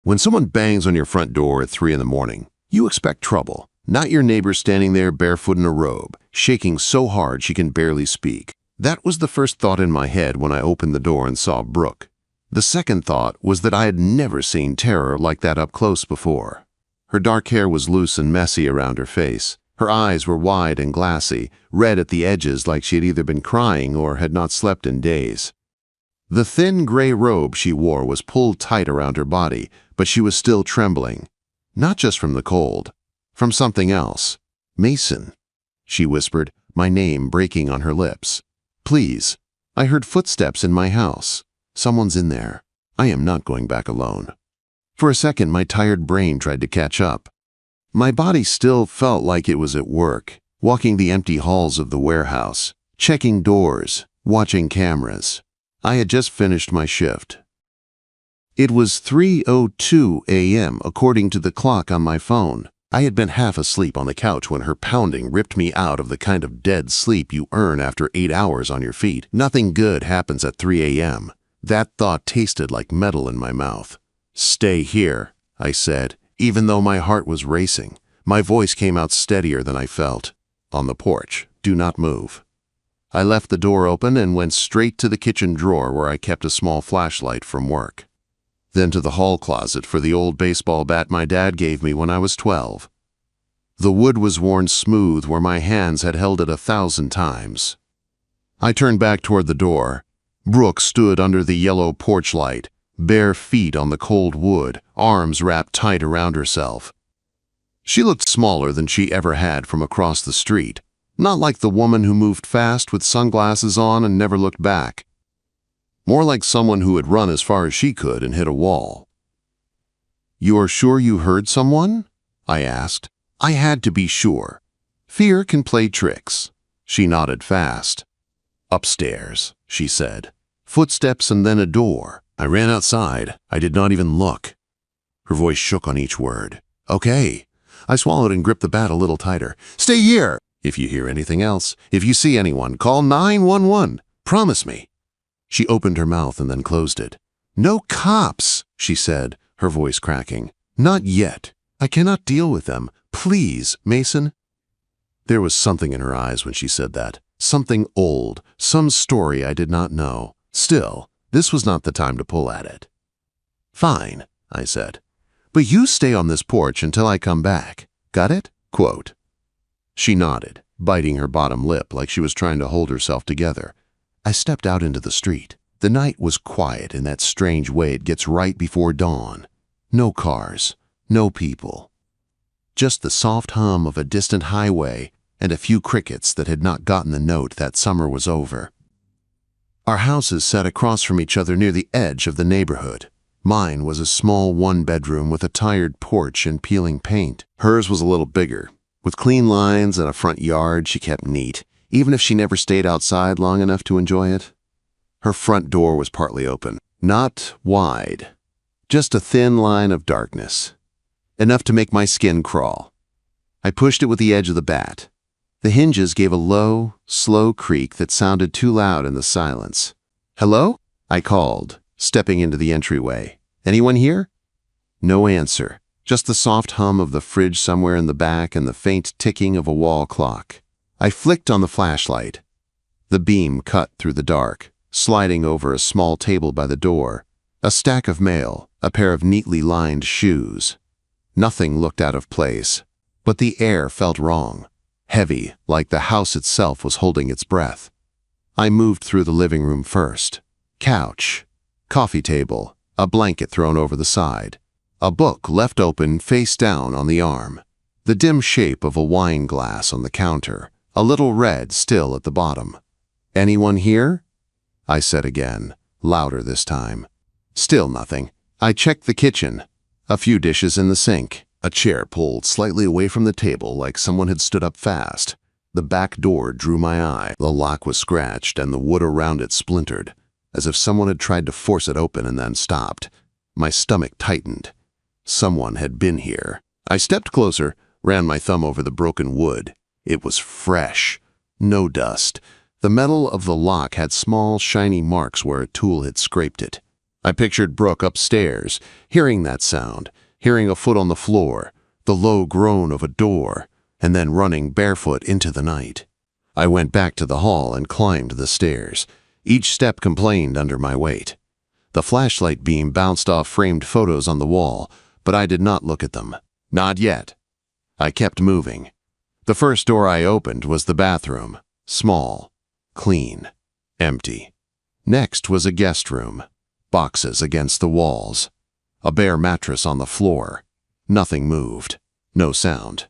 When someone bangs on your front door at 3 in the morning, you expect trouble, not your neighbor standing there barefoot in a robe, shaking so hard she can barely speak. That was the first thought in my head when I opened the door and saw Brooke. The second thought was that I had never seen terror like that up close before. Her dark hair was loose and messy around her face. Her eyes were wide and glassy, red at the edges like she had either been crying or had not slept in days. The thin gray robe she wore was pulled tight around her body, but she was still trembling. Not just from the cold, from something else. "Mason," she whispered, my name breaking on her lips. "Please, I heard footsteps in my house. Someone's in there. I am not going back alone." For a second, my tired brain tried to catch up. My body still felt like it was at work, walking the empty halls of the warehouse, checking doors, watching cameras. I had just finished my shift. It was 3:02 a.m. according to the clock on my phone. I had been half asleep on the couch when her pounding ripped me out of the kind of dead sleep you earn after 8 hours on your feet. Nothing good happens at 3 a.m. That thought tasted like metal in my mouth. "Stay here," I said, even though my heart was racing. My voice came out steadier than I felt. "On the porch. Do not move." I left the door open and went straight to the kitchen drawer where I kept a small flashlight from work. Then to the hall closet for the old baseball bat my dad gave me when I was 12. The wood was worn smooth where my hands had held it 1,000 times. I turned back toward the door. Brooke stood under the yellow porch light, bare feet on the cold wood, arms wrapped tight around herself. She looked smaller than she ever had from across the street, not like the woman who moved fast with sunglasses on and never looked back. More like someone who had run as far as she could and hit a wall. "You are sure you heard someone?" I asked. I had to be sure. Fear can play tricks. She nodded fast. "Upstairs," she said. "Footsteps and then a door. I ran outside. I did not even look." Her voice shook on each word. "Okay." I swallowed and gripped the bat a little tighter. "Stay here. If you hear anything else, if you see anyone, call 911. Promise me." She opened her mouth and then closed it. "No cops," she said, her voice cracking. "Not yet. I cannot deal with them. Please, Mason." There was something in her eyes when she said that. Something old, some story I did not know. Still, this was not the time to pull at it. "Fine," I said. "But you stay on this porch until I come back. Got it? Quote." She nodded, biting her bottom lip like she was trying to hold herself together. I stepped out into the street. The night was quiet in that strange way it gets right before dawn. No cars, no people. Just the soft hum of a distant highway and a few crickets that had not gotten the note that summer was over. Our houses sat across from each other near the edge of the neighborhood. Mine was a small one-bedroom with a tired porch and peeling paint. Hers was a little bigger. With clean lines and a front yard she kept neat, even if she never stayed outside long enough to enjoy it. Her front door was partly open, not wide, just a thin line of darkness, enough to make my skin crawl. I pushed it with the edge of the bat. The hinges gave a low, slow creak that sounded too loud in the silence. "Hello?" I called, stepping into the entryway. "Anyone here?" No answer, just the soft hum of the fridge somewhere in the back and the faint ticking of a wall clock. I flicked on the flashlight. The beam cut through the dark, sliding over a small table by the door, a stack of mail, a pair of neatly lined shoes. Nothing looked out of place, but the air felt wrong, heavy, like the house itself was holding its breath. I moved through the living room first. Couch, coffee table, a blanket thrown over the side, a book left open face down on the arm, the dim shape of a wine glass on the counter, a little red still at the bottom. "Anyone here?" I said again, louder this time. Still nothing. I checked the kitchen. A few dishes in the sink. A chair pulled slightly away from the table like someone had stood up fast. The back door drew my eye. The lock was scratched and the wood around it splintered, as if someone had tried to force it open and then stopped. My stomach tightened. Someone had been here. I stepped closer, ran my thumb over the broken wood. It was fresh. No dust. The metal of the lock had small, shiny marks where a tool had scraped it. I pictured Brooke upstairs, hearing that sound, hearing a foot on the floor, the low groan of a door, and then running barefoot into the night. I went back to the hall and climbed the stairs. Each step complained under my weight. The flashlight beam bounced off framed photos on the wall, but I did not look at them. Not yet. I kept moving. The first door I opened was the bathroom. Small, clean, empty. Next was a guest room. Boxes against the walls. A bare mattress on the floor. Nothing moved. No sound.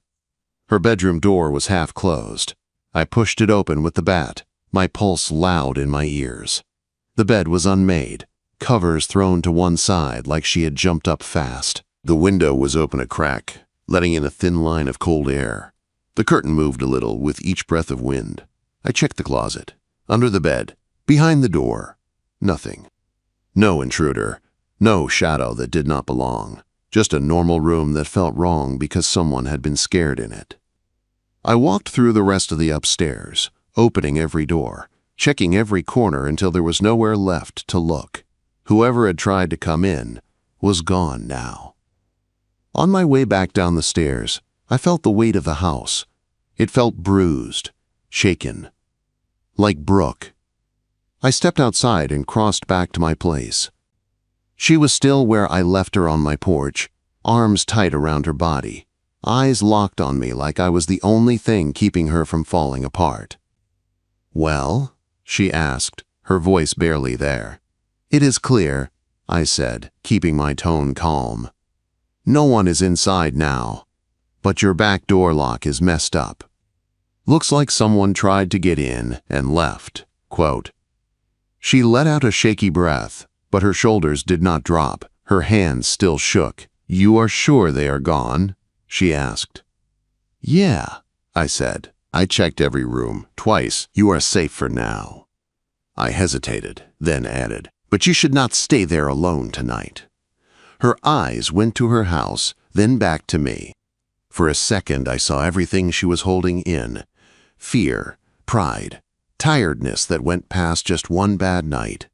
Her bedroom door was half closed. I pushed it open with the bat, my pulse loud in my ears. The bed was unmade, covers thrown to one side like she had jumped up fast. The window was open a crack, letting in a thin line of cold air. The curtain moved a little with each breath of wind. I checked the closet, under the bed, behind the door. Nothing. No intruder, no shadow that did not belong. Just a normal room that felt wrong because someone had been scared in it. I walked through the rest of the upstairs, opening every door, checking every corner until there was nowhere left to look. Whoever had tried to come in was gone now. On my way back down the stairs, I felt the weight of the house. It felt bruised, shaken, like Brooke. I stepped outside and crossed back to my place. She was still where I left her on my porch, arms tight around her body, eyes locked on me like I was the only thing keeping her from falling apart. "Well?" she asked, her voice barely there. "It is clear," I said, keeping my tone calm. "No one is inside now, but your back door lock is messed up. Looks like someone tried to get in and left." Quote. She let out a shaky breath, but her shoulders did not drop. Her hands still shook. "You are sure they are gone?" she asked. "Yeah," I said. "I checked every room, twice. You are safe for now." I hesitated, then added, "But you should not stay there alone tonight." Her eyes went to her house, then back to me. For a second I saw everything she was holding in. Fear, pride, tiredness that went past just one bad night.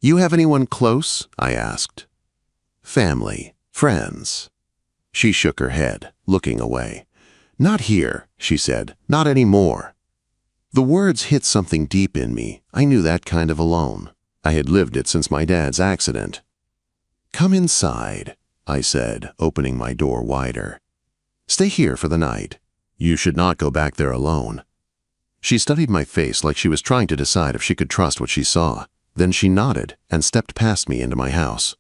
"You have anyone close?" I asked. "Family, friends." She shook her head, looking away. "Not here," she said. "Not anymore." The words hit something deep in me. I knew that kind of alone. I had lived it since my dad's accident. "Come inside," I said, opening my door wider. "Stay here for the night. You should not go back there alone." She studied my face like she was trying to decide if she could trust what she saw. Then she nodded and stepped past me into my house.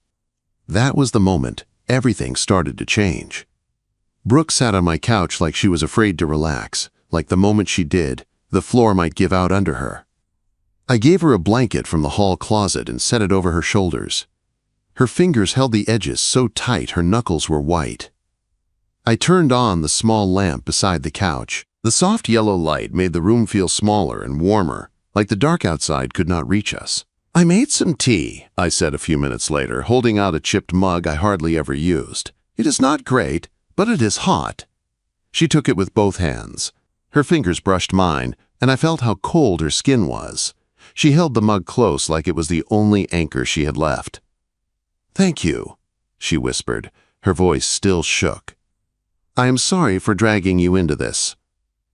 That was the moment everything started to change. Brooke sat on my couch like she was afraid to relax, like the moment she did, the floor might give out under her. I gave her a blanket from the hall closet and set it over her shoulders. Her fingers held the edges so tight her knuckles were white. I turned on the small lamp beside the couch. The soft yellow light made the room feel smaller and warmer, like the dark outside could not reach us. "I made some tea," I said a few minutes later, holding out a chipped mug I hardly ever used. "It is not great, but it is hot." She took it with both hands. Her fingers brushed mine, and I felt how cold her skin was. She held the mug close like it was the only anchor she had left. "Thank you," she whispered. Her voice still shook. "I am sorry for dragging you into this."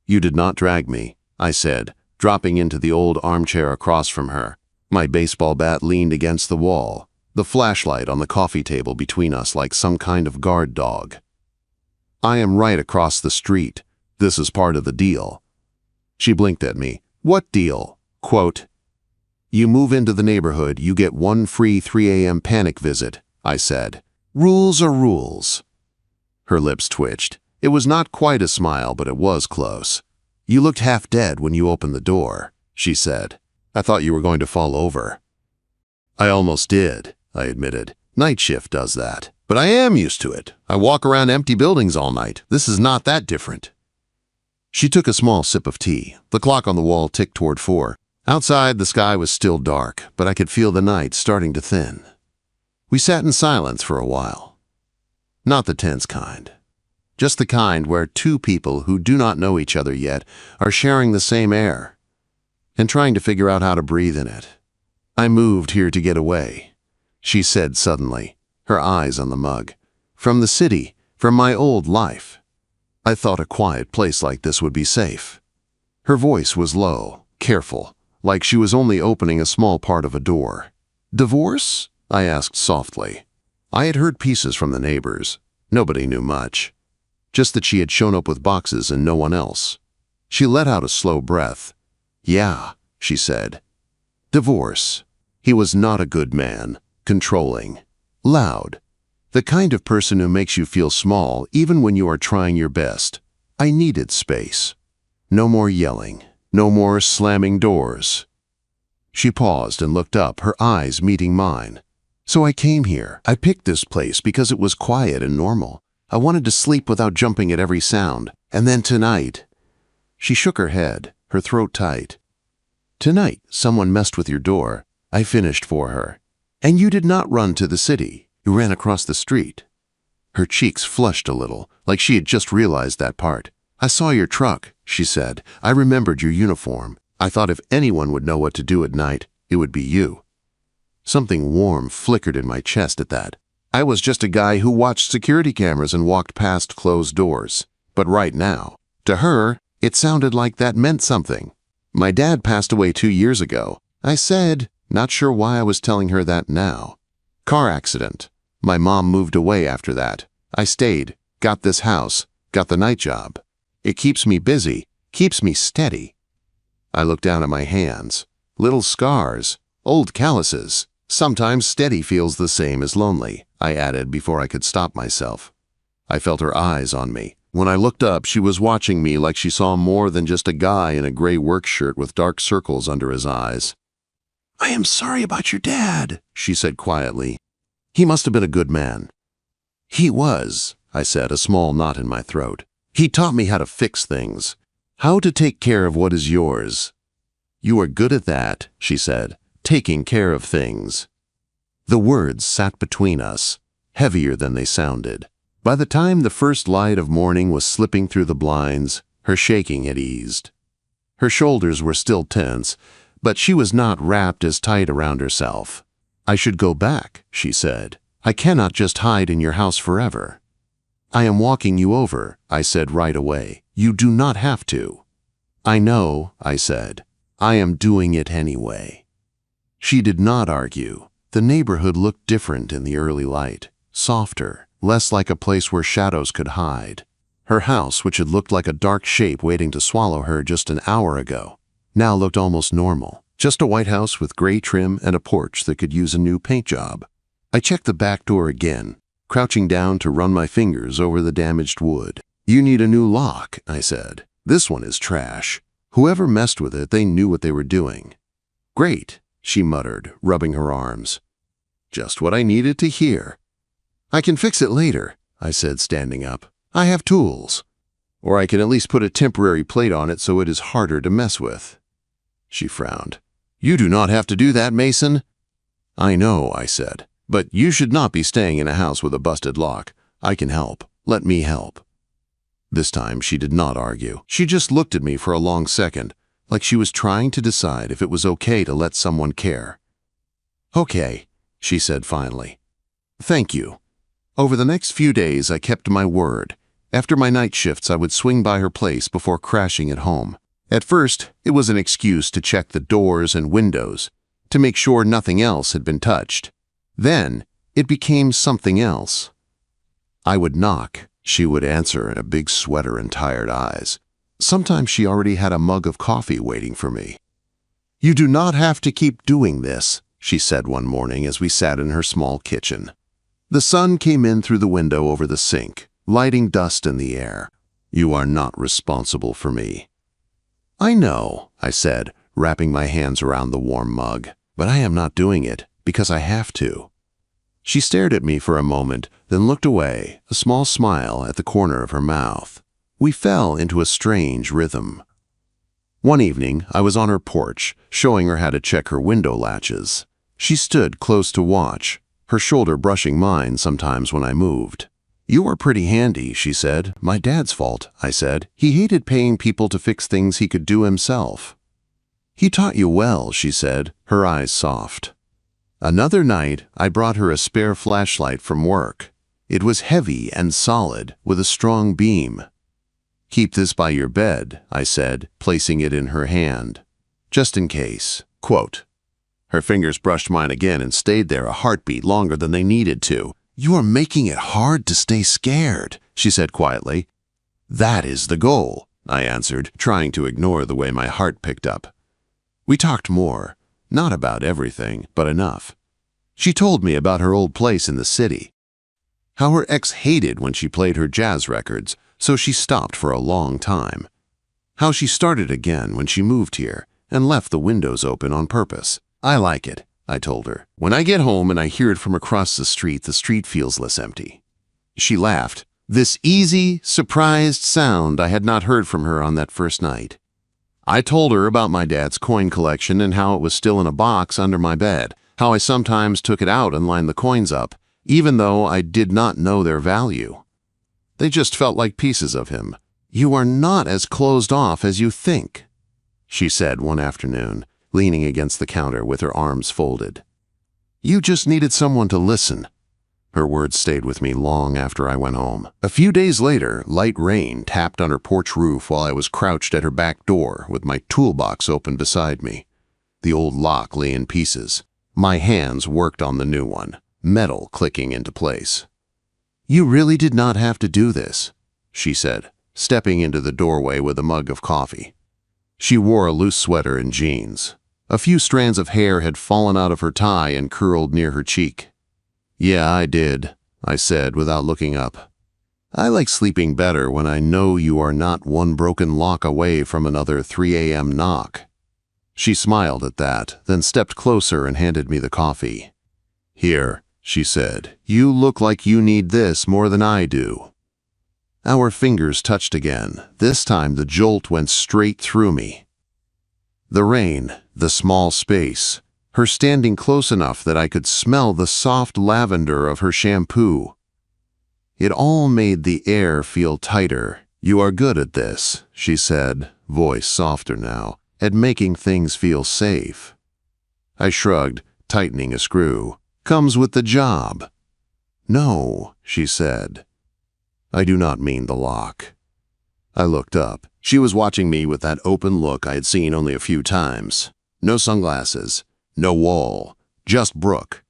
"You did not drag me," I said, dropping into the old armchair across from her. My baseball bat leaned against the wall, the flashlight on the coffee table between us like some kind of guard dog. "I am right across the street. This is part of the deal." She blinked at me. "What deal?" Quote, "You move into the neighborhood, you get one free 3 a.m. panic visit," I said. "Rules are rules." Her lips twitched. It was not quite a smile, but it was close. "You looked half dead when you opened the door," she said. "I thought you were going to fall over." "I almost did," I admitted. "Night shift does that. But I am used to it. I walk around empty buildings all night. This is not that different." She took a small sip of tea. The clock on the wall ticked toward 4. Outside, the sky was still dark, but I could feel the night starting to thin. We sat in silence for a while. Not the tense kind. Just the kind where two people who do not know each other yet are sharing the same air and trying to figure out how to breathe in it. "I moved here to get away." she said suddenly, her eyes on the mug. From the city, from my old life. I thought a quiet place like this would be safe. Her voice was low, careful, like she was only opening a small part of a door. Divorce? I asked softly. I had heard pieces from the neighbors. Nobody knew much. Just that she had shown up with boxes and no one else. She let out a slow breath. Yeah, she said. Divorce. He was not a good man, controlling, loud. The kind of person who makes you feel small even when you are trying your best. I needed space. No more yelling. No more slamming doors. She paused and looked up, her eyes meeting mine. So I came here. I picked this place because it was quiet and normal. I wanted to sleep without jumping at every sound. And then tonight... She shook her head, her throat tight. Tonight, someone messed with your door. I finished for her. And you did not run to the city. You ran across the street. Her cheeks flushed a little, like she had just realized that part. I saw your truck, she said. I remembered your uniform. I thought if anyone would know what to do at night, it would be you. Something warm flickered in my chest at that. I was just a guy who watched security cameras and walked past closed doors. But right now, to her, it sounded like that meant something. My dad passed away 2 years ago. I said, not sure why I was telling her that now. Car accident. My mom moved away after that. I stayed, got this house, got the night job. It keeps me busy, keeps me steady. I looked down at my hands. Little scars, old calluses. Sometimes steady feels the same as lonely, I added before I could stop myself. I felt her eyes on me. When I looked up, she was watching me like she saw more than just a guy in a gray work shirt with dark circles under his eyes. I am sorry about your dad, she said quietly. He must have been a good man. He was, I said, a small knot in my throat. He taught me how to fix things, how to take care of what is yours. You are good at that, she said, taking care of things. The words sat between us, heavier than they sounded. By the time the first light of morning was slipping through the blinds, her shaking had eased. Her shoulders were still tense, but she was not wrapped as tight around herself. I should go back, she said. I cannot just hide in your house forever. I am walking you over, I said right away. You do not have to. I know, I said. I am doing it anyway. She did not argue. The neighborhood looked different in the early light, softer, less like a place where shadows could hide. Her house, which had looked like a dark shape waiting to swallow her just an hour ago, now looked almost normal. Just a white house with gray trim and a porch that could use a new paint job. I checked the back door again, crouching down to run my fingers over the damaged wood. You need a new lock, I said. This one is trash. Whoever messed with it, they knew what they were doing. Great, she muttered, rubbing her arms. Just what I needed to hear. I can fix it later, I said, standing up. I have tools. Or I can at least put a temporary plate on it so it is harder to mess with. She frowned. You do not have to do that, Mason. I know, I said. But you should not be staying in a house with a busted lock. I can help. Let me help. This time she did not argue. She just looked at me for a long second, like she was trying to decide if it was okay to let someone care. Okay, she said finally. Thank you. Over the next few days I kept my word. After my night shifts I would swing by her place before crashing at home. At first, it was an excuse to check the doors and windows, to make sure nothing else had been touched. Then, it became something else. I would knock. She would answer in a big sweater and tired eyes. Sometimes she already had a mug of coffee waiting for me. You do not have to keep doing this, she said one morning as we sat in her small kitchen. The sun came in through the window over the sink, lighting dust in the air. You are not responsible for me. I know, I said, wrapping my hands around the warm mug, but I am not doing it because I have to. She stared at me for a moment, then looked away, a small smile at the corner of her mouth. We fell into a strange rhythm. One evening, I was on her porch, showing her how to check her window latches. She stood close to watch, her shoulder brushing mine sometimes when I moved. You are pretty handy, she said. My dad's fault, I said. He hated paying people to fix things he could do himself. He taught you well, she said, her eyes soft. Another night, I brought her a spare flashlight from work. It was heavy and solid, with a strong beam. "Keep this by your bed," I said, placing it in her hand. "Just in case." Quote. Her fingers brushed mine again and stayed there a heartbeat longer than they needed to. "You are making it hard to stay scared," she said quietly. "That is the goal," I answered, trying to ignore the way my heart picked up. We talked more, not about everything, but enough. She told me about her old place in the city, how her ex hated when she played her jazz records, so she stopped for a long time, how she started again when she moved here and left the windows open on purpose. "I like it," I told her. "When I get home and I hear it from across the street feels less empty." She laughed, this easy, surprised sound I had not heard from her on that first night. I told her about my dad's coin collection and how it was still in a box under my bed, how I sometimes took it out and lined the coins up, even though I did not know their value. They just felt like pieces of him. "You are not as closed off as you think," she said one afternoon, leaning against the counter with her arms folded. "You just needed someone to listen." Her words stayed with me long after I went home. A few days later, light rain tapped on her porch roof while I was crouched at her back door with my toolbox open beside me. The old lock lay in pieces. My hands worked on the new one, metal clicking into place. "You really did not have to do this," she said, stepping into the doorway with a mug of coffee. She wore a loose sweater and jeans. A few strands of hair had fallen out of her tie and curled near her cheek. "Yeah, I did," I said without looking up. "I like sleeping better when I know you are not one broken lock away from another 3 a.m. knock." She smiled at that, then stepped closer and handed me the coffee. "Here," she said, "you look like you need this more than I do." Our fingers touched again. This time the jolt went straight through me. The rain, the small space, her standing close enough that I could smell the soft lavender of her shampoo. It all made the air feel tighter. "You are good at this," she said, voice softer now, at making things feel safe. I shrugged, tightening a screw. "Comes with the job." "No," she said. "I do not mean the lock." I looked up. She was watching me with that open look I had seen only a few times. No sunglasses, no wall, just Brooke.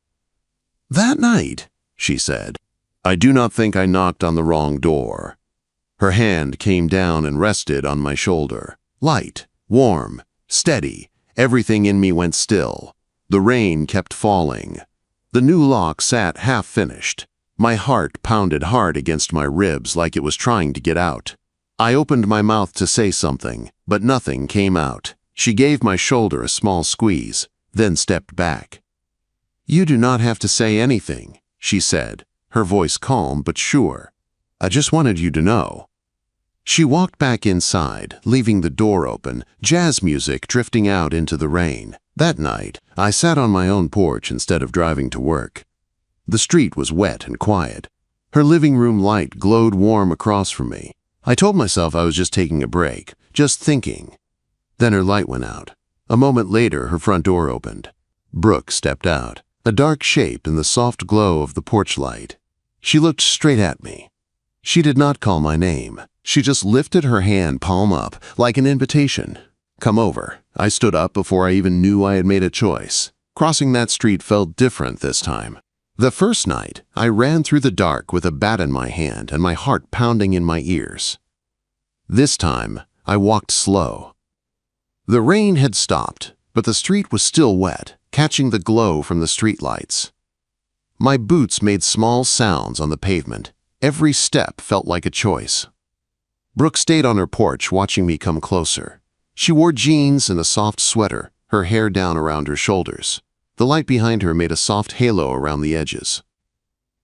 "That night," she said, "I do not think I knocked on the wrong door." Her hand came down and rested on my shoulder. Light, warm, steady, everything in me went still. The rain kept falling. The new lock sat half-finished. My heart pounded hard against my ribs like it was trying to get out. I opened my mouth to say something, but nothing came out. She gave my shoulder a small squeeze, then stepped back. "You do not have to say anything," she said, her voice calm but sure. "I just wanted you to know." She walked back inside, leaving the door open, jazz music drifting out into the rain. That night, I sat on my own porch instead of driving to work. The street was wet and quiet. Her living room light glowed warm across from me. I told myself I was just taking a break, just thinking. Then her light went out. A moment later, her front door opened. Brooke stepped out, a dark shape in the soft glow of the porch light. She looked straight at me. She did not call my name. She just lifted her hand palm up, like an invitation. "Come over." I stood up before I even knew I had made a choice. Crossing that street felt different this time. The first night, I ran through the dark with a bat in my hand and my heart pounding in my ears. This time, I walked slow. The rain had stopped, but the street was still wet, catching the glow from the streetlights. My boots made small sounds on the pavement. Every step felt like a choice. Brooke stayed on her porch, watching me come closer. She wore jeans and a soft sweater, her hair down around her shoulders. The light behind her made a soft halo around the edges.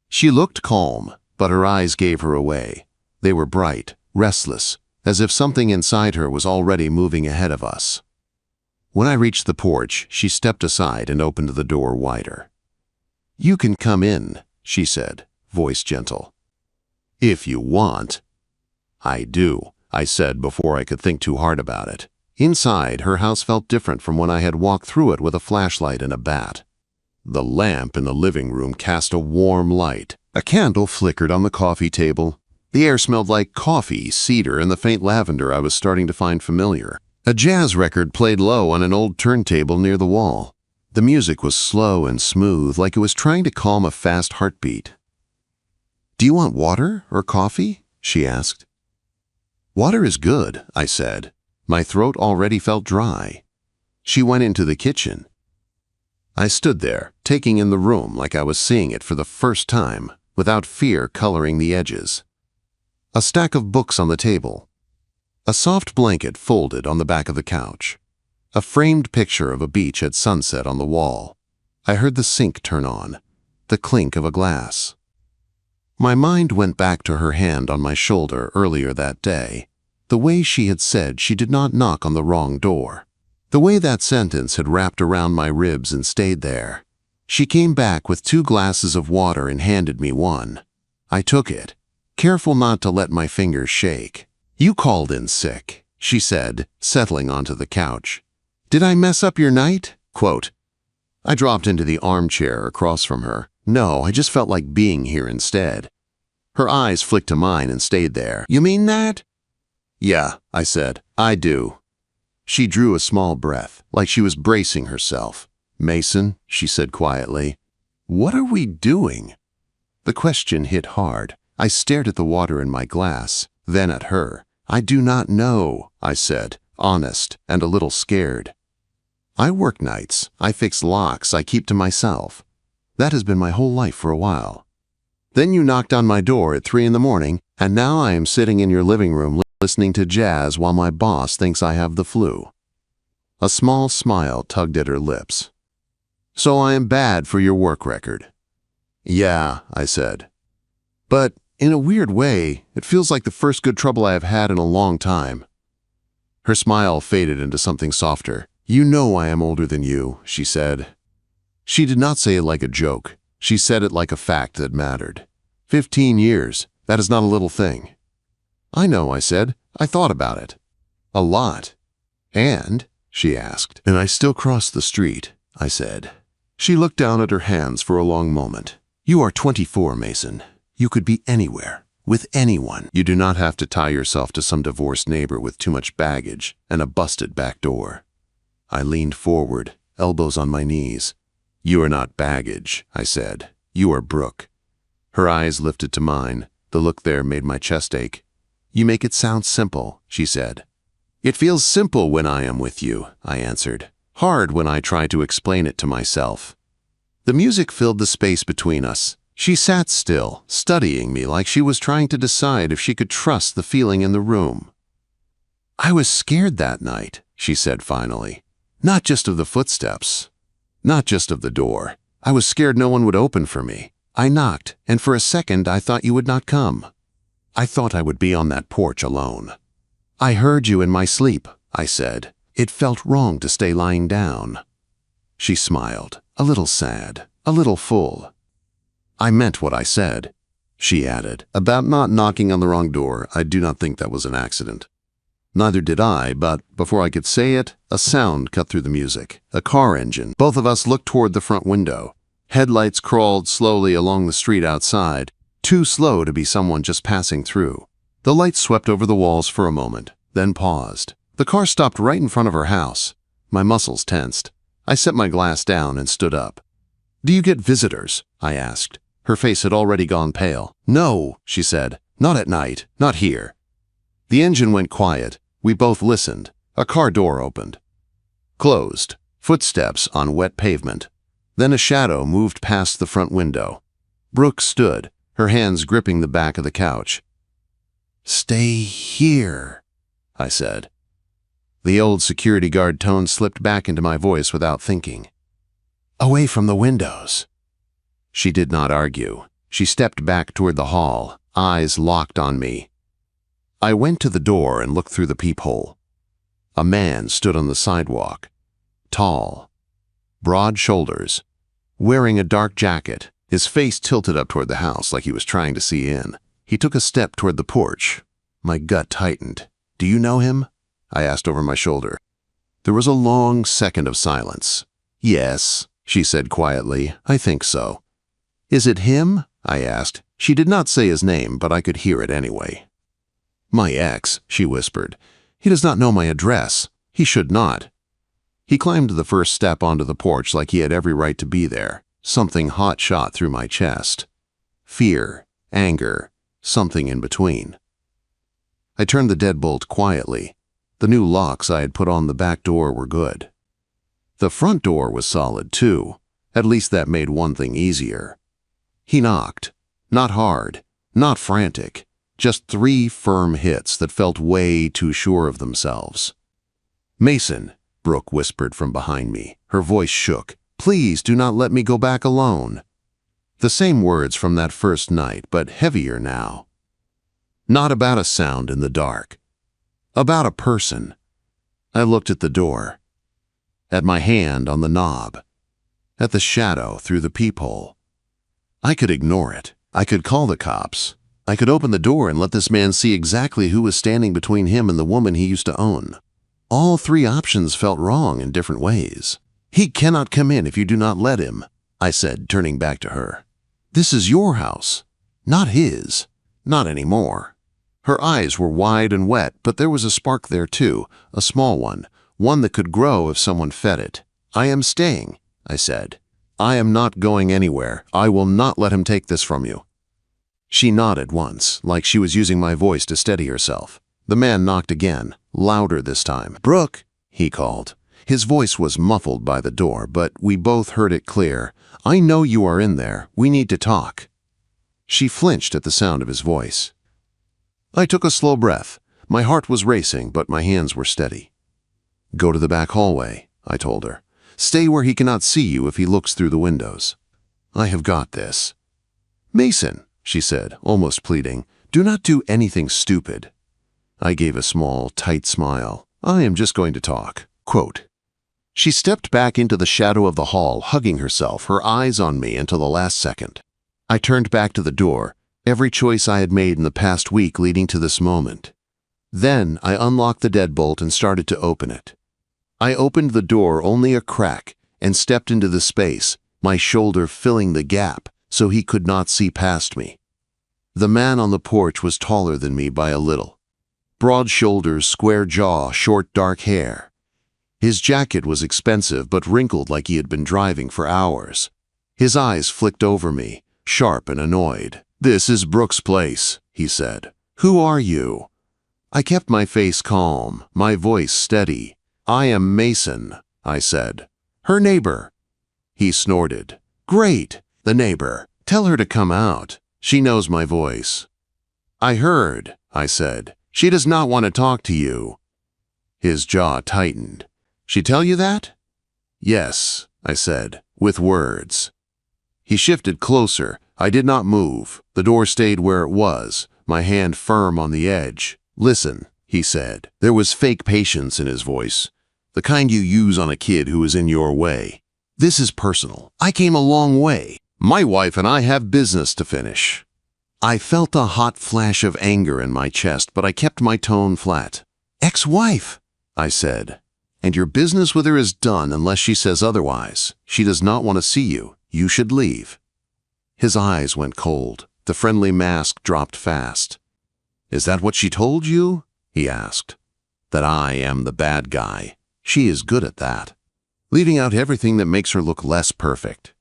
She looked calm, but her eyes gave her away. They were bright, restless, as if something inside her was already moving ahead of us. When I reached the porch, she stepped aside and opened the door wider. "You can come in," she said, voice gentle. "If you want." "I do," I said before I could think too hard about it. Inside, her house felt different from when I had walked through it with a flashlight and a bat. The lamp in the living room cast a warm light. A candle flickered on the coffee table. The air smelled like coffee, cedar, and the faint lavender I was starting to find familiar. A jazz record played low on an old turntable near the wall. The music was slow and smooth, like it was trying to calm a fast heartbeat. "Do you want water or coffee?" she asked. "Water is good," I said. My throat already felt dry. She went into the kitchen. I stood there, taking in the room like I was seeing it for the first time, without fear coloring the edges. A stack of books on the table. A soft blanket folded on the back of the couch. A framed picture of a beach at sunset on the wall. I heard the sink turn on, the clink of a glass. My mind went back to her hand on my shoulder earlier that day, the way she had said she did not knock on the wrong door, the way that sentence had wrapped around my ribs and stayed there. She came back with 2 glasses of water and handed me one. I took it, careful not to let my fingers shake. "You called in sick," she said, settling onto the couch. "Did I mess up your night?" Quote. I dropped into the armchair across from her. No, I just felt like being here instead. Her eyes flicked to mine and stayed there. "You mean that?" "Yeah," I said. "I do." She drew a small breath, like she was bracing herself. "Mason," she said quietly, "what are we doing?" The question hit hard. I stared at the water in my glass, then at her. "I do not know," I said, honest and a little scared. "I work nights. I fix locks I keep to myself. That has been my whole life for a while. Then you knocked on my door at 3 in the morning, and now I am sitting in your living room listening to jazz while my boss thinks I have the flu." A small smile tugged at her lips. "So I am bad for your work record." "Yeah," I said. "But in a weird way, it feels like the first good trouble I have had in a long time." Her smile faded into something softer. "You know I am older than you," she said. She did not say it like a joke. She said it like a fact that mattered. 15 years, that is not a little thing. "I know," I said. "I thought about it. A lot." "And?" she asked. "And I still cross the street," I said. She looked down at her hands for a long moment. "You are 24, Mason. You could be anywhere, with anyone. You do not have to tie yourself to some divorced neighbor with too much baggage and a busted back door." I leaned forward, elbows on my knees. "You are not baggage," I said. "You are Brooke." Her eyes lifted to mine. The look there made my chest ache. "You make it sound simple," she said. "It feels simple when I am with you," I answered. "Hard when I try to explain it to myself." The music filled the space between us. She sat still, studying me like she was trying to decide if she could trust the feeling in the room. "I was scared that night," she said finally. "Not just of the footsteps. Not just of the door. I was scared no one would open for me. I knocked, and for a second I thought you would not come. I thought I would be on that porch alone. I heard you in my sleep," I said. "It felt wrong to stay lying down." She smiled, a little sad, a little full. "I meant what I said," she added. "About not knocking on the wrong door, I do not think that was an accident." Neither did I, but before I could say it, a sound cut through the music. A car engine. Both of us looked toward the front window. Headlights crawled slowly along the street outside, too slow to be someone just passing through. The light swept over the walls for a moment, then paused. The car stopped right in front of her house. My muscles tensed. I set my glass down and stood up. "Do you get visitors?" I asked. Her face had already gone pale. "No," she said. "Not at night. Not here." The engine went quiet. We both listened. A car door opened. Closed. Footsteps on wet pavement. Then a shadow moved past the front window. Brooke stood, her hands gripping the back of the couch. "Stay here," I said. The old security guard tone slipped back into my voice without thinking. "Away from the windows." She did not argue. She stepped back toward the hall, eyes locked on me. I went to the door and looked through the peephole. A man stood on the sidewalk. Tall. Broad shoulders. Wearing a dark jacket, his face tilted up toward the house like he was trying to see in. He took a step toward the porch. My gut tightened. "Do you know him?" I asked over my shoulder. There was a long second of silence. "Yes," she said quietly. I think so. Is it him? I asked. She did not say his name, but I could hear it anyway. My ex, she whispered. He does not know my address. He should not. He climbed the first step onto the porch like he had every right to be there. Something hot shot through my chest. Fear, anger, something in between. I turned the deadbolt quietly. The new locks I had put on the back door were good. The front door was solid too. At least that made one thing easier. He knocked. Not hard, not frantic. Just 3 firm hits that felt way too sure of themselves. Mason, Brooke whispered from behind me. Her voice shook. Please do not let me go back alone. The same words from that first night, but heavier now. Not about a sound in the dark. About a person. I looked at the door. At my hand on the knob. At the shadow through the peephole. I could ignore it. I could call the cops. I could open the door and let this man see exactly who was standing between him and the woman he used to own. All 3 options felt wrong in different ways. He cannot come in if you do not let him, I said, turning back to her. This is your house, not his. Not anymore. Her eyes were wide and wet, but there was a spark there too, a small one that could grow if someone fed it. I am staying, I said. I am not going anywhere. I will not let him take this from you. She nodded once, like she was using my voice to steady herself. The man knocked again, louder this time. Brooke, he called. His voice was muffled by the door, but we both heard it clear. I know you are in there. We need to talk. She flinched at the sound of his voice. I took a slow breath. My heart was racing, but my hands were steady. Go to the back hallway, I told her. Stay where he cannot see you if he looks through the windows. I have got this. Mason, she said, almost pleading, do not do anything stupid. I gave a small, tight smile. I am just going to talk. Quote. She stepped back into the shadow of the hall, hugging herself, her eyes on me until the last second. I turned back to the door, every choice I had made in the past week leading to this moment. Then I unlocked the deadbolt and started to open it. I opened the door only a crack and stepped into the space, my shoulder filling the gap so he could not see past me. The man on the porch was taller than me by a little. Broad shoulders, square jaw, short dark hair. His jacket was expensive but wrinkled like he had been driving for hours. His eyes flicked over me, sharp and annoyed. This is Brooke's place, he said. Who are you? I kept my face calm, my voice steady. I am Mason, I said. Her neighbor. He snorted. Great, the neighbor. Tell her to come out. She knows my voice. I heard, I said. She does not want to talk to you. His jaw tightened. She tell you that? Yes, I said, with words. He shifted closer. I did not move. The door stayed where it was, my hand firm on the edge. Listen, he said. There was fake patience in his voice, the kind you use on a kid who is in your way. This is personal. I came a long way. My wife and I have business to finish. I felt a hot flash of anger in my chest, but I kept my tone flat. Ex-wife, I said. And your business with her is done unless she says otherwise. She does not want to see you. You should leave. His eyes went cold. The friendly mask dropped fast. Is that what she told you? He asked. That I am the bad guy. She is good at that. Leaving out everything that makes her look less perfect.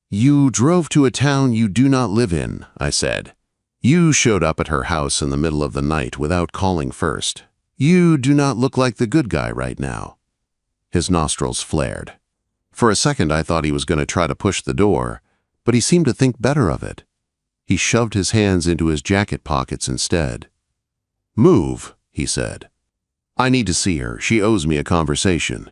You drove to a town you do not live in, I said. You showed up at her house in the middle of the night without calling first. You do not look like the good guy right now. His nostrils flared. For a second I thought he was going to try to push the door, but he seemed to think better of it. He shoved his hands into his jacket pockets instead. Move, he said. I need to see her. She owes me a conversation.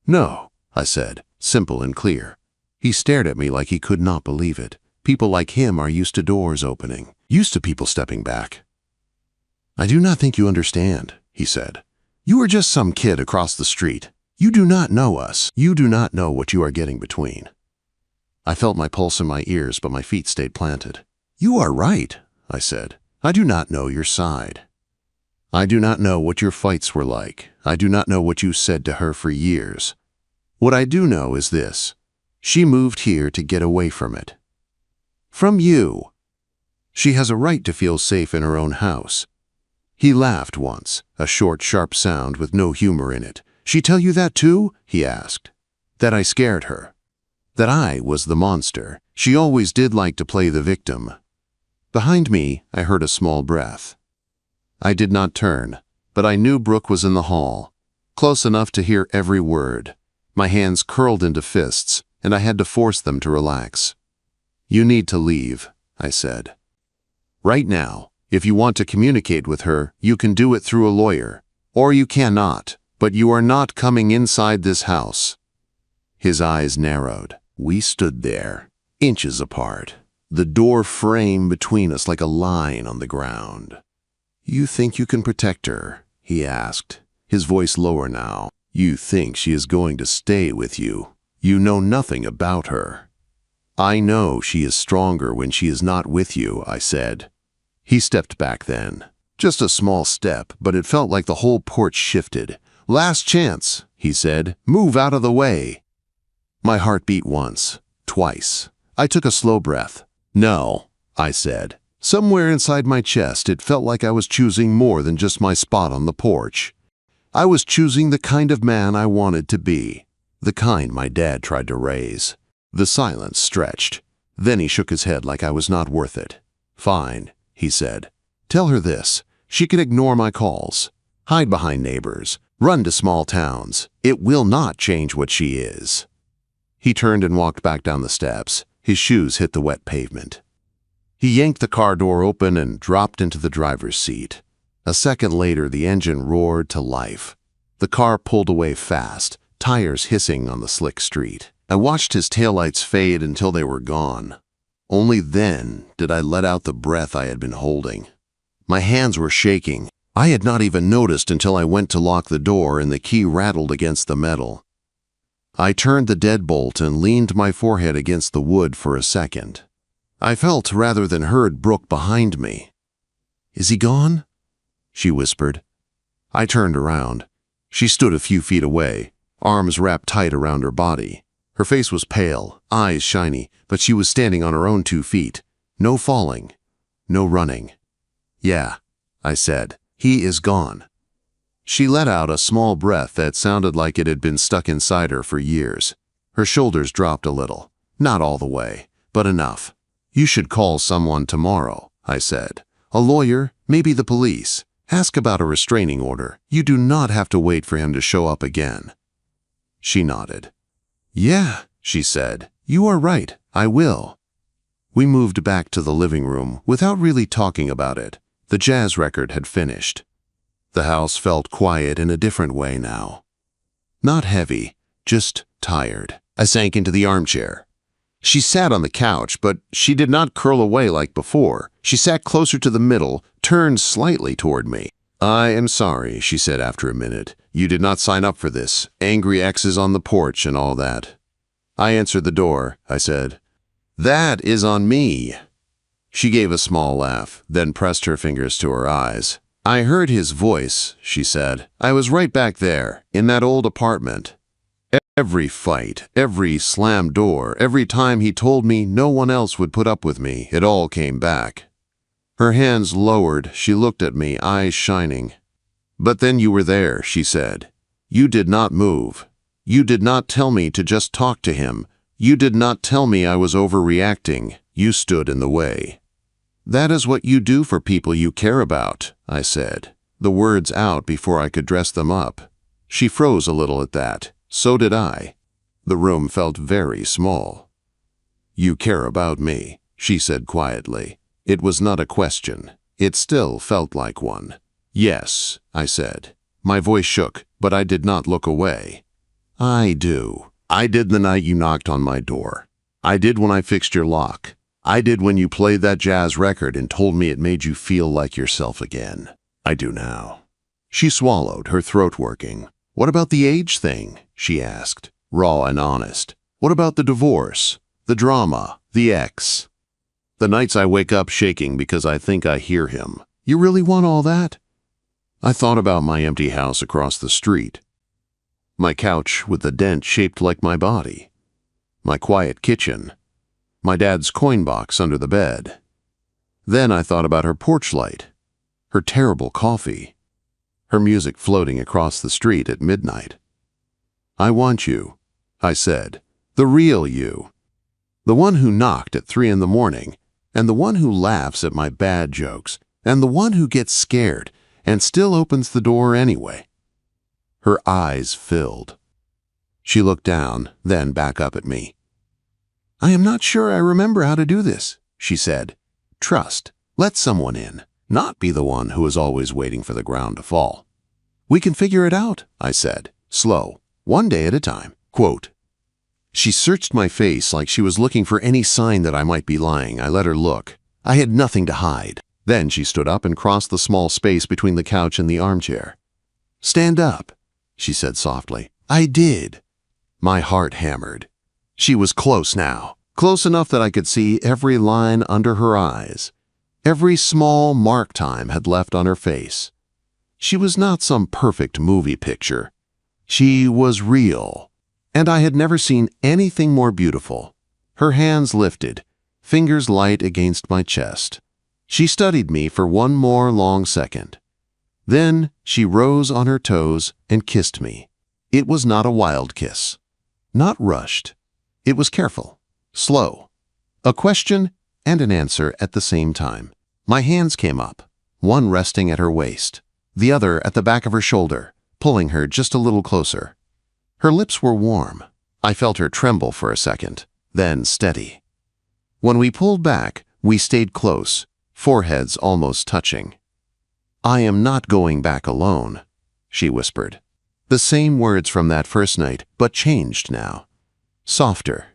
No, I said, simple and clear. He stared at me like he could not believe it. People like him are used to doors opening, used to people stepping back. I do not think you understand, he said. You are just some kid across the street. You do not know us. You do not know what you are getting between. I felt my pulse in my ears, but my feet stayed planted. You are right, I said. I do not know your side. I do not know what your fights were like. I do not know what you said to her for years. What I do know is this. She moved here to get away from it. From you. She has a right to feel safe in her own house. He laughed once, a short, sharp sound with no humor in it. She tell you that too? He asked. That I scared her. That I was the monster. She always did like to play the victim. Behind me, I heard a small breath. I did not turn, but I knew Brooke was in the hall, close enough to hear every word. My hands curled into fists, and I had to force them to relax. You need to leave, I said. Right now, if you want to communicate with her, you can do it through a lawyer. Or you cannot, but you are not coming inside this house. His eyes narrowed. We stood there, inches apart, the door frame between us like a line on the ground. You think you can protect her? He asked, his voice lower now. You think she is going to stay with you. You know nothing about her. I know she is stronger when she is not with you, I said. He stepped back then. Just a small step, but it felt like the whole porch shifted. Last chance, he said. Move out of the way. My heart beat once, twice. I took a slow breath. No, I said. Somewhere inside my chest, it felt like I was choosing more than just my spot on the porch. I was choosing the kind of man I wanted to be, the kind my dad tried to raise. The silence stretched. Then he shook his head like I was not worth it. Fine, he said. Tell her this. She can ignore my calls, hide behind neighbors, run to small towns. It will not change what she is. He turned and walked back down the steps. His shoes hit the wet pavement. He yanked the car door open and dropped into the driver's seat. A second later, the engine roared to life. The car pulled away fast, tires hissing on the slick street. I watched his taillights fade until they were gone. Only then did I let out the breath I had been holding. My hands were shaking. I had not even noticed until I went to lock the door and the key rattled against the metal. I turned the deadbolt and leaned my forehead against the wood for a second. I felt rather than heard Brooke behind me. Is he gone? She whispered. I turned around. She stood a few feet away, arms wrapped tight around her body. Her face was pale, eyes shiny, but she was standing on her own 2 feet. No falling, no running. Yeah, I said, he is gone. She let out a small breath that sounded like it had been stuck inside her for years. Her shoulders dropped a little, not all the way, but enough. You should call someone tomorrow, I said. A lawyer, maybe the police. Ask about a restraining order. You do not have to wait for him to show up again. She nodded. Yeah, she said. You are right. I will. We moved back to the living room without really talking about it. The jazz record had finished. The house felt quiet in a different way now. Not heavy, just tired. I sank into the armchair. She sat on the couch, but she did not curl away like before. She sat closer to the middle, turned slightly toward me. I am sorry, she said after a minute. You did not sign up for this. Angry exes on the porch and all that. I answered the door, I said. That is on me. She gave a small laugh, then pressed her fingers to her eyes. I heard his voice, she said. I was right back there, in that old apartment. Every fight, every slammed door, every time he told me no one else would put up with me, it all came back. Her hands lowered, she looked at me, eyes shining. But then you were there, she said. You did not move. You did not tell me to just talk to him. You did not tell me I was overreacting. You stood in the way. That is what you do for people you care about, I said, the words out before I could dress them up. She froze a little at that. So did I. The room felt very small. You care about me, she said quietly. It was not a question. It still felt like one. Yes, I said. My voice shook, but I did not look away. I do. I did the night you knocked on my door. I did when I fixed your lock. I did when you played that jazz record and told me it made you feel like yourself again. I do now. She swallowed, her throat working. What about the age thing? She asked, raw and honest. What about the divorce, the drama, the ex? The nights I wake up shaking because I think I hear him. You really want all that? I thought about my empty house across the street. My couch with the dent shaped like my body. my quiet kitchen, my dad's coin box under the bed. Then I thought about her porch light, her terrible coffee, her music floating across the street at midnight. "I want you," I said, "the real you. The one who knocked at 3 in the morning, and the one who laughs at my bad jokes, and the one who gets scared and still opens the door anyway." Her eyes filled. She looked down, then back up at me. "I am not sure I remember how to do this," she said. "Trust. Let someone in, not be the one who is always waiting for the ground to fall." "We can figure it out," I said, slow, one day at a time. Quote. She searched my face like she was looking for any sign that I might be lying. I let her look. I had nothing to hide. Then she stood up and crossed the small space between the couch and the armchair. "Stand up," she said softly. I did. My heart hammered. She was close now, close enough that I could see every line under her eyes. Every small mark time had left on her face. She was not some perfect movie picture. She was real. And I had never seen anything more beautiful. Her hands lifted, fingers light against my chest. She studied me for one more long second. Then she rose on her toes and kissed me. It was not a wild kiss, not rushed. It was careful, slow. A question and an answer at the same time. My hands came up, one resting at her waist, the other at the back of her shoulder, pulling her just a little closer. Her lips were warm. I felt her tremble for a second, then steady. When we pulled back, we stayed close, foreheads almost touching. "I am not going back alone," she whispered. The same words from that first night, but changed now. Softer,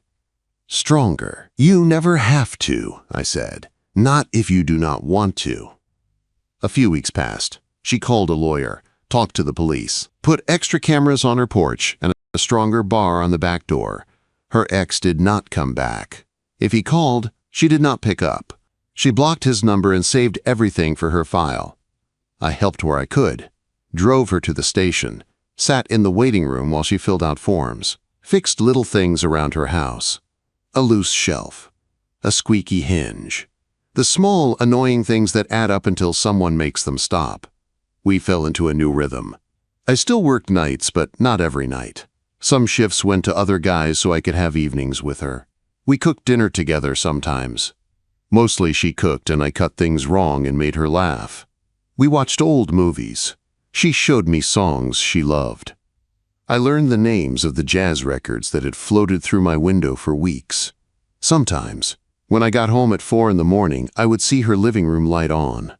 stronger. "You never have to," I said. "Not if you do not want to." A few weeks passed. She called a lawyer, talked to the police, put extra cameras on her porch and a stronger bar on the back door. Her ex did not come back. If he called, she did not pick up. She blocked his number and saved everything for her file. I helped where I could, drove her to the station, sat in the waiting room while she filled out forms, fixed little things around her house. A loose shelf, a squeaky hinge. The small, annoying things that add up until someone makes them stop. We fell into a new rhythm. I still worked nights, but not every night. Some shifts went to other guys so I could have evenings with her. We cooked dinner together sometimes. Mostly she cooked and I cut things wrong and made her laugh. We watched old movies. She showed me songs she loved. I learned the names of the jazz records that had floated through my window for weeks. Sometimes, when I got home at 4 in the morning, I would see her living room light on.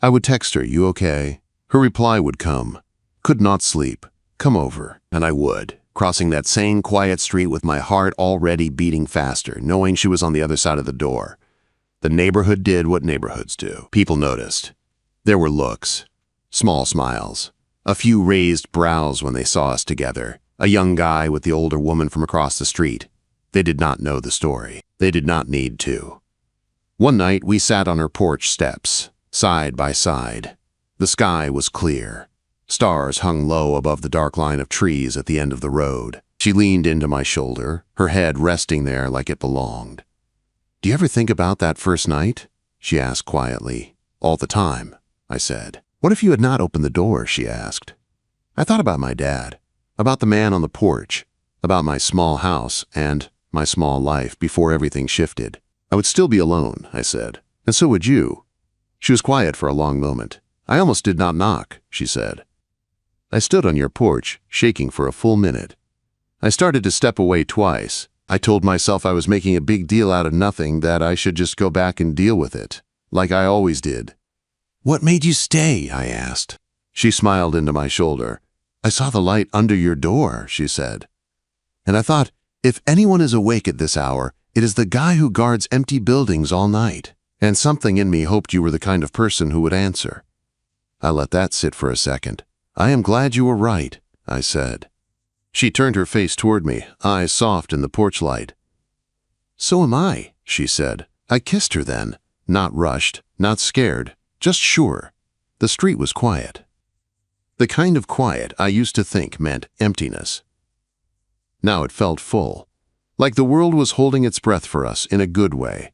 I would text her, "You okay?" Her reply would come, "Could not sleep. Come over." And I would, crossing that same quiet street with my heart already beating faster, knowing she was on the other side of the door. The neighborhood did what neighborhoods do. People noticed. There were looks, small smiles, a few raised brows when they saw us together, a young guy with the older woman from across the street. They did not know the story. They did not need to. One night we sat on her porch steps, side by side. The sky was clear. Stars hung low above the dark line of trees at the end of the road. She leaned into my shoulder, her head resting there like it belonged. "Do you ever think about that first night?" she asked quietly. "All the time," I said. "What if you had not opened the door?" she asked. I thought about my dad, about the man on the porch, about my small house and my small life before everything shifted. "I would still be alone," I said, "and so would you." She was quiet for a long moment. "I almost did not knock," she said. "I stood on your porch, shaking for a full minute. I started to step away twice. I told myself I was making a big deal out of nothing, that I should just go back and deal with it, like I always did." "What made you stay?" I asked. She smiled into my shoulder. "I saw the light under your door," she said. "And I thought, if anyone is awake at this hour, it is the guy who guards empty buildings all night. And something in me hoped you were the kind of person who would answer." I let that sit for a second. "I am glad you were right," I said. She turned her face toward me, eyes soft in the porch light. "So am I," she said. I kissed her then, not rushed, not scared, just sure. The street was quiet. The kind of quiet I used to think meant emptiness. Now it felt full, like the world was holding its breath for us in a good way.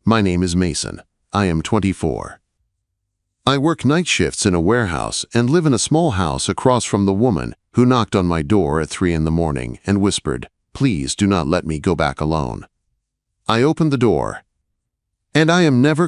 My name is Mason. I am 24. I work night shifts in a warehouse and live in a small house across from the woman who knocked on my door at 3 in the morning and whispered, "Please do not let me go back alone." I opened the door, and I am never